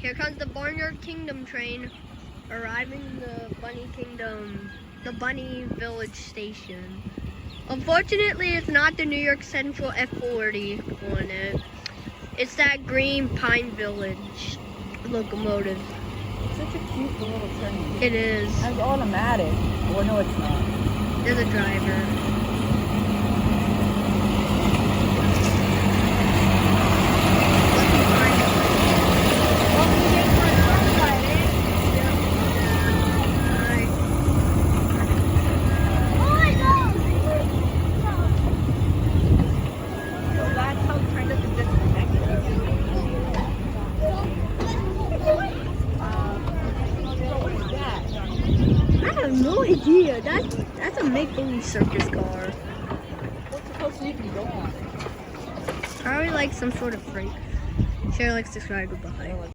Here comes the Barnyard Kingdom train, arriving in the Bunny Kingdom, the Bunny Village station. Unfortunately, it's not the New York Central F40 on it. It's that green Pine Village locomotive. It's such a cute little train. It is. It's automatic. Or no, it's not. There's a driver. I have no idea. That's a make-believe circus car. What's supposed to even go on? Probably like some sort of freight. Share, like, subscribe, goodbye.